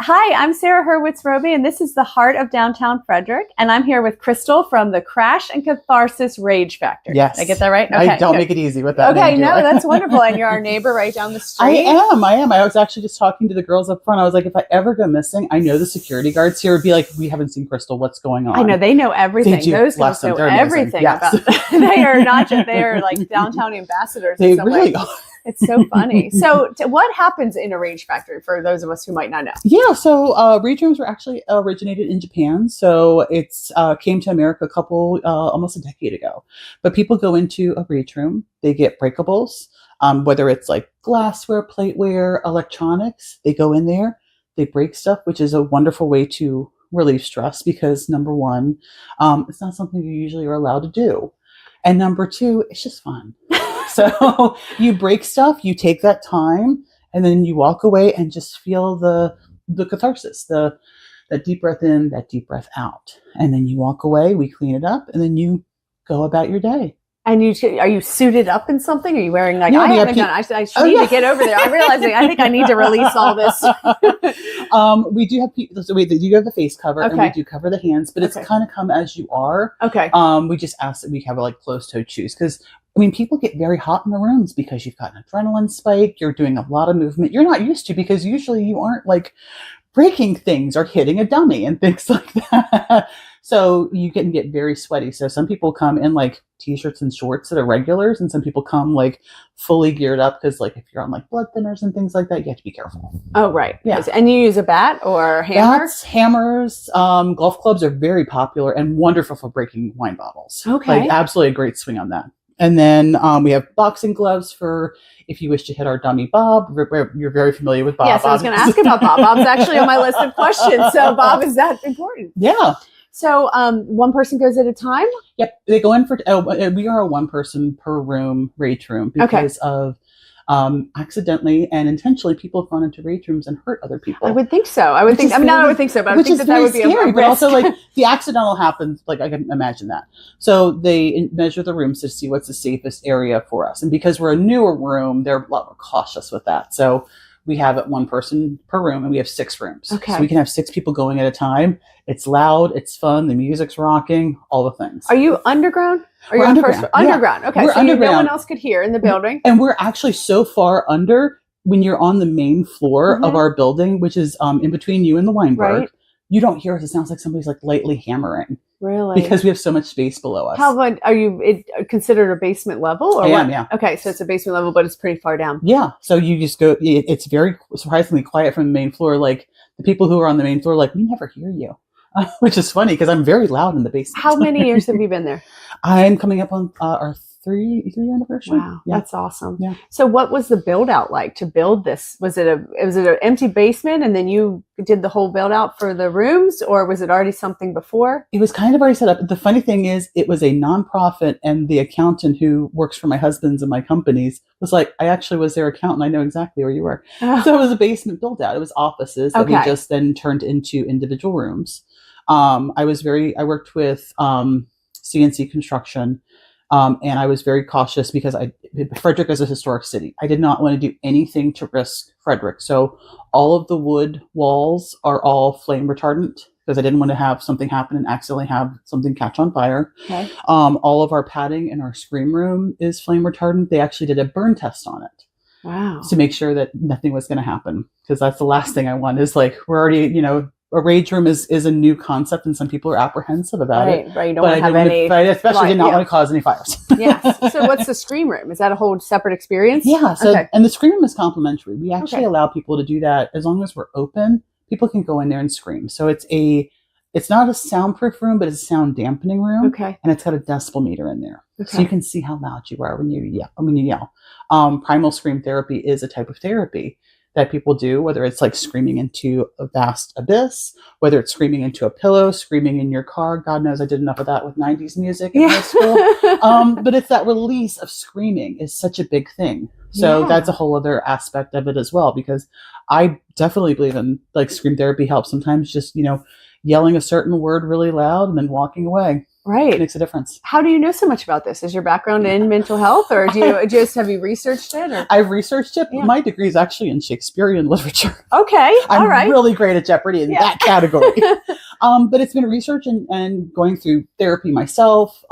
Hi, I'm Sarah Hurwitz-Robey, and this is the Heart of Downtown Frederick. And I'm here with Crystal from the Crash and Catharsis Rage Factory. Yes. Did I get that right? Okay, I don't good. make it easy with that. Okay, name, no, do I? that's wonderful. And you're our neighbor right down the street. I am. I was actually just talking to the girls up front. I was like, if I ever go missing, I know the security guards here would be like, we haven't seen Crystal. What's going on? I know. They know everything. They do. Those Bless girls know them. They're amazing. everything Yes. about They are not just, they are like downtown ambassadors. They in some really way. are. It's so funny. So what happens in a Rage Factory for those of us who might not know? Yeah, so rage rooms were actually originated in Japan. So it's came to America almost a decade ago. But people go into a rage room, they get breakables, whether it's like glassware, plateware, electronics. They go in there, they break stuff, which is a wonderful way to relieve stress because number one, it's not something you usually are allowed to do. And number two, it's just fun. So you break stuff, you take that time, and then you walk away and just feel the catharsis, that deep breath in, that deep breath out. And then you walk away, we clean it up, and then you go about your day. And are you suited up in something? Are you wearing like, Yeah, I haven't done, I need to get over there. I'm realizing, I think I need to release all this. We do have people, so we do have the face cover and we do cover the hands, but it's kind of come as you are. Okay. We just ask that we have like closed-toed shoes because people get very hot in the rooms because you've got an adrenaline spike. You're doing a lot of movement you're not used to because usually you aren't like breaking things or hitting a dummy and things like that. So you can get very sweaty. So some people come in like t-shirts and shorts that are regulars, and some people come like fully geared up because like if you're on like blood thinners and things like that, you have to be careful. Oh, right. Yeah. And you use a bat or hammer? Bats, hammers, golf clubs are very popular and wonderful for breaking wine bottles. Okay. Like absolutely a great swing on that. And then we have boxing gloves for if you wish to hit our dummy Bob. You're very familiar with Bob. Yes, I was going to ask about Bob. Bob's actually on my list of questions. So Bob, is that important? Yeah. So one person goes at a time? Yep. They go in for, we are a one person per room rage room because of accidentally and intentionally people have gone into rage rooms and hurt other people. I would think so. Not I would think so, but I would think that would be scary, a but also like the accidental happens. Like I can imagine that. So they measure the rooms to see what's the safest area for us. And because we're a newer room, they're a lot more cautious with that. So we have it one person per room and we have 6 rooms. Okay. So we can have 6 people going at a time. It's loud, it's fun, the music's rocking, all the things. Are you underground? We're underground. Underground. Okay. We're So underground. no one else could hear in the building. And we're actually so far under when you're on the main floor of our building, which is in between you and the Weinberg. Right. You don't hear us. It sounds like somebody's like lightly hammering. Really? Because we have so much space below us. How about, are you considered a basement level? Or I what? am, yeah. Okay, so it's a basement level, but it's pretty far down. Yeah. So you just go, it's very surprisingly quiet from the main floor. Like the people who are on the main floor, like, we never hear you. Which is funny because I'm very loud in the basement. How many years have you been there? I'm coming up on our 3 anniversary. Wow, yeah. that's awesome. Yeah. So what was the build out like to build this? Was it an empty basement and then you did the whole build out for the rooms, or was it already something before? It was kind of already set up. The funny thing is it was a nonprofit, and the accountant who works for my husband's and my companies was like, I actually was their accountant. I know exactly where you were. Oh. So it was a basement build out. It was offices that we just then turned into individual rooms. I worked with CNC Construction, and I was very cautious because Frederick is a historic city. I did not want to do anything to risk Frederick. So all of the wood walls are all flame retardant because I didn't want to have something happen and accidentally have something catch on fire. Okay. All of our padding in our scream room is flame retardant. They actually did a burn test on it. Wow. To make sure that nothing was going to happen, because that's the last thing I want is like, we're already, a rage room is a new concept and some people are apprehensive about it. Right. You don't want to have any. But I especially did not want to cause any fires. Yes. So what's the scream room? Is that a whole separate experience? Yeah. So, and the scream room is complimentary. We actually allow people to do that as long as we're open. People can go in there and scream. So it's not a soundproof room, but it's a sound dampening room. Okay. And it's got a decibel meter in there. Okay. So you can see how loud you are when you yell. Primal scream therapy is a type of therapy that people do, whether it's like screaming into a vast abyss, whether it's screaming into a pillow, screaming in your car. God knows I did enough of that with 90s music in high school. But it's that release of screaming is such a big thing. So that's a whole other aspect of it as well, because I definitely believe in like scream therapy helps sometimes just, yelling a certain word really loud and then walking away. Right. It makes a difference. How do you know so much about this? Is your background in mental health, or do you just have you researched it? Or? I've researched it. Yeah. My degree is actually in Shakespearean literature. Okay. I'm All right. really great at Jeopardy in that category. But it's been research and going through therapy myself,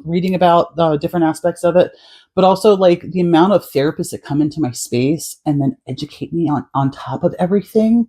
reading about different aspects of it, but also like the amount of therapists that come into my space and then educate me on top of everything.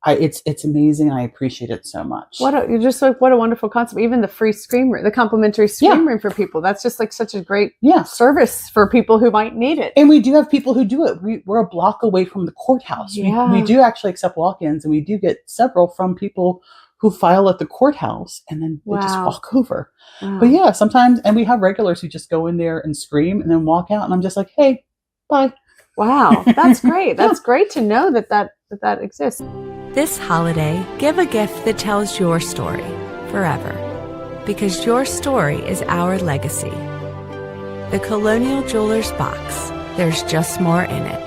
It's amazing. I appreciate it so much. What a wonderful concept. Even the free scream room, the complimentary scream room for people. That's just like such a great service for people who might need it. And we do have people who do it. We're a block away from the courthouse. Yeah. We do actually accept walk-ins, and we do get several from people who file at the courthouse and then they just walk over. Wow. But yeah, sometimes, and we have regulars who just go in there and scream and then walk out. And I'm just like, hey, bye. Wow. That's great. That's great to know that exists. This holiday, give a gift that tells your story forever, because your story is our legacy. The Colonial Jewelers box. There's just more in it.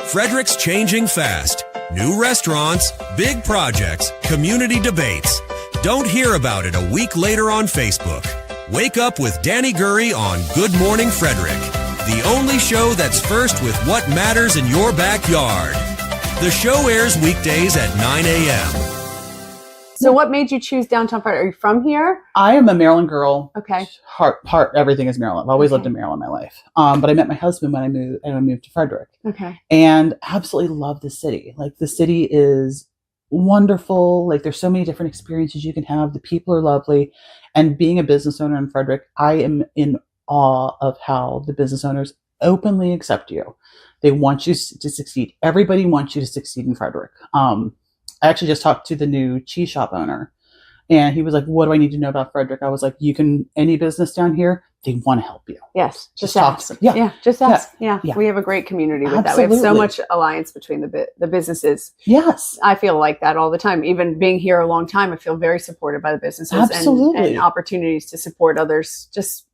Frederick's changing fast. New restaurants, big projects, community debates. Don't hear about it a week later on Facebook. Wake up with Danny Gurry on Good Morning Frederick, the only show that's first with what matters in your backyard. The show airs weekdays at 9 a.m. So what made you choose downtown Frederick? Are you from here? I am a Maryland girl. Okay. Heart, everything is Maryland. I've always lived in Maryland my life. But I met my husband when I moved to Frederick. Okay. And absolutely love the city. Like, the city is wonderful. Like, there's so many different experiences you can have. The people are lovely. And being a business owner in Frederick, I am in awe of how the business owners openly accept you. They want you to succeed. Everybody wants you to succeed in Frederick. I actually just talked to the new cheese shop owner, and he was like, what do I need to know about Frederick? I was like, any business down here, they want to help you. Yes. Just talk ask. to them. Yeah. Just ask. Yeah. We have a great community with Absolutely. that. We have so much alliance between the businesses. Yes. I feel like that all the time. Even being here a long time, I feel very supported by the businesses. Absolutely. And opportunities to support others just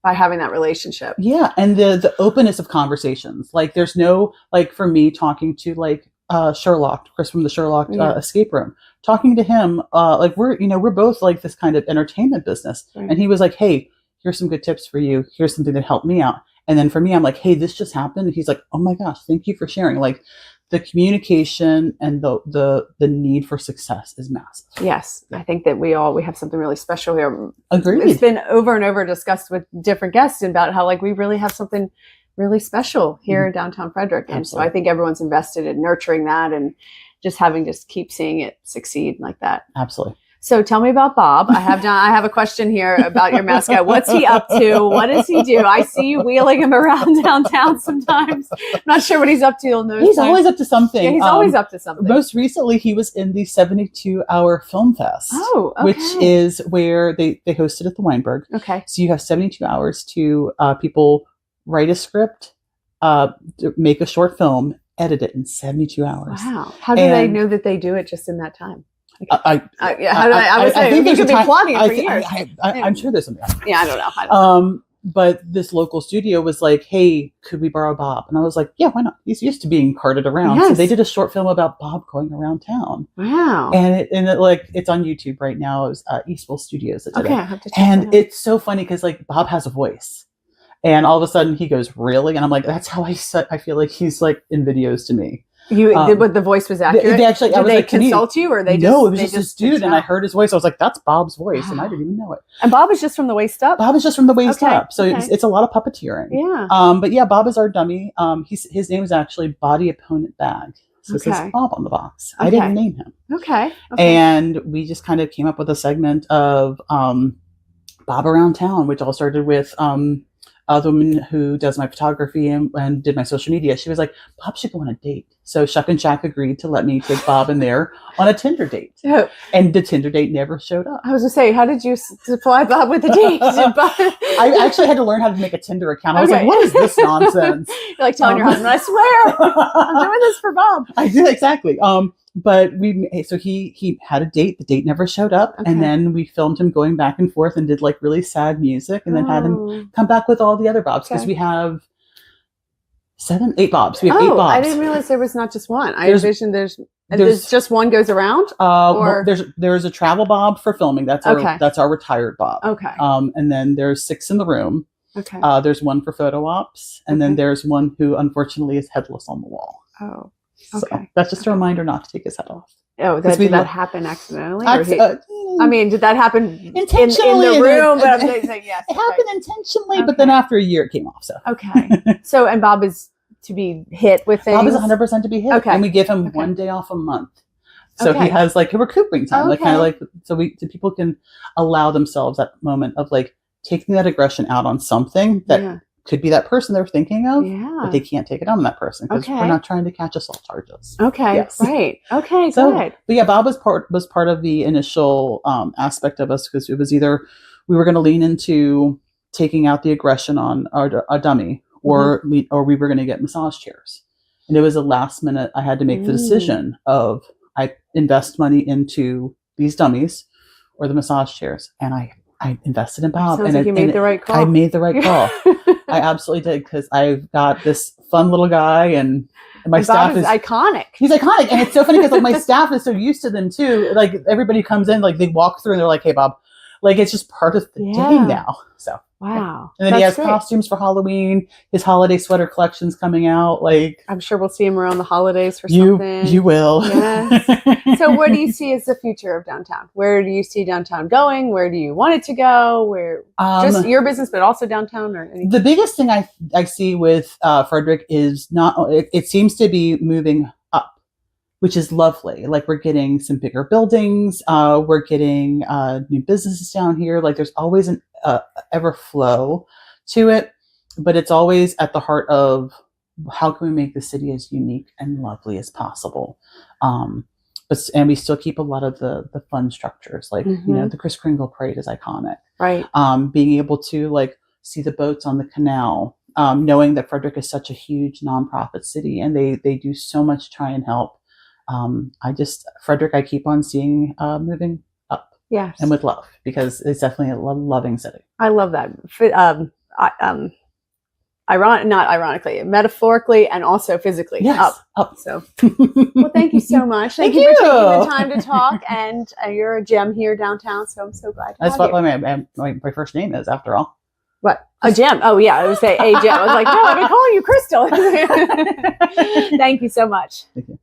by having that relationship. Yeah. And the openness of conversations. Like, there's no, like, for me talking to like Sherlock, Chris from the Sherlock escape room, talking to him, like, we're both like this kind of entertainment business. Right. And he was like, hey, here's some good tips for you. Here's something that helped me out. And then for me, I'm like, hey, this just happened. And he's like, oh my gosh, thank you for sharing. Like, the communication and the need for success is massive. Yes. I think that we have something really special here. Agreed. It's been over and over discussed with different guests about how, like, we really have something really special here in downtown Frederick. And so I think everyone's invested in nurturing that and just keep seeing it succeed like that. Absolutely. So tell me about Bob. I have a question here about your mascot. What's he up to? What does he do? I see you wheeling him around downtown sometimes. I'm not sure what he's up to in those He's times. always up to something. Yeah, he's always up to something. Most recently, he was in the 72-hour film fest, which is where they hosted at the Weinberg. Okay. So you have 72 hours to people write a script, make a short film, edit it in 72 hours. Wow. How do they know that they do it just in that time? I think you could be plotting it for years. I'm sure there's something. Yeah, I don't know. But this local studio was like, hey, could we borrow Bob? And I was like, yeah, why not? He's used to being carted around. Yes. So they did a short film about Bob going around town. Wow. And it's on YouTube right now. It was Eastville Studios that did it. I have to check that out. It's so funny because, like, Bob has a voice. And all of a sudden he goes, really? And I'm like, that's how I feel like he's like in videos to me. But the voice was accurate? They actually, did they consult you, or they just? No, it was just this dude, and I heard his voice. I was like, that's Bob's voice, and I didn't even know it. And Bob is just from the waist up? Bob is just from the waist up. So it's a lot of puppeteering. Yeah. But yeah, Bob is our dummy. His name is actually Body Opponent Bag. So it says Bob on the box. I didn't name him. Okay. And we just kind of came up with a segment of Bob Around Town, which all started with the woman who does my photography and did my social media. She was like, Bob should go on a date. So Shuck and Shack agreed to let me take Bob in there on a Tinder date. Oh. And the Tinder date never showed up. I was going to say, how did you supply Bob with a date? I actually had to learn how to make a Tinder account. I was like, what is this nonsense? You're like telling your husband, I swear, I'm doing this for Bob. I did, exactly. But he had a date. The date never showed up. Okay. And then we filmed him going back and forth and did like really sad music, and then had him come back with all the other Bobs, because we have 8 Bobs. We have 8 Bobs. I didn't realize there was not just one. I envisioned there's And there's just one goes around? Or There's a travel Bob for filming. That's our retired Bob. Okay. And then there's 6 in the room. Okay. There's one for photo ops, and then there's one who unfortunately is headless on the wall. Oh. So that's just a reminder not to take his head off. Oh, did that happen accidentally? Did that happen intentionally in the room? But I'm saying yes. It happened intentionally, but then after a year it came off. So okay. So and Bob is to be hit with things. Bob is 100% to be hit. Okay. And we give him 1 day off a month. So he has like a recuperating time, like kind of like so people can allow themselves that moment of like taking that aggression out on something that could be that person they're thinking of, but they can't take it on that person because we're not trying to catch assault charges. Okay, yes. Right. Okay, so, good. But yeah, Bob was part of the initial aspect of us because it was either we were going to lean into taking out the aggression on a dummy, or we were going to get massage chairs. And it was a last minute. I had to make the decision of I invest money into these dummies or the massage chairs, and I invested in Bob. Sounds like you made the right call. I made the right call. I absolutely did because I've got this fun little guy, and my staff is iconic. He's iconic, and it's so funny because like my staff is so used to them too. Like everybody comes in, like they walk through, and they're like, "Hey, Bob," like it's just part of the day now. So wow, and then he has costumes for Halloween. His holiday sweater collection's coming out. Like I'm sure we'll see him around the holidays for something. You will. Yes. So what do you see as the future of downtown? Where do you see downtown going? Where do you want it to go? Where just your business, but also downtown or anything? The biggest thing I see with Frederick is it seems to be moving up, which is lovely. Like we're getting some bigger buildings. We're getting new businesses down here. Like there's always an ever flow to it, but it's always at the heart of how can we make the city as unique and lovely as possible. And we still keep a lot of the fun structures, like the Kris Kringle Parade is iconic, right? Being able to like see the boats on the canal, knowing that Frederick is such a huge nonprofit city, and they do so much to try and help. Frederick, I keep on seeing moving up, yes, and with love, because it's definitely a loving city. I love that. Not ironically, metaphorically, and also physically. Yes, up. So, well, thank you so much. Thank you for taking the time to talk. And you're a gem here downtown, so I'm so glad. That's what my first name is, after all. What? A gem? Oh yeah, I would say a gem. I was like, no, I've been calling you Crystal. Thank you so much. Thank you.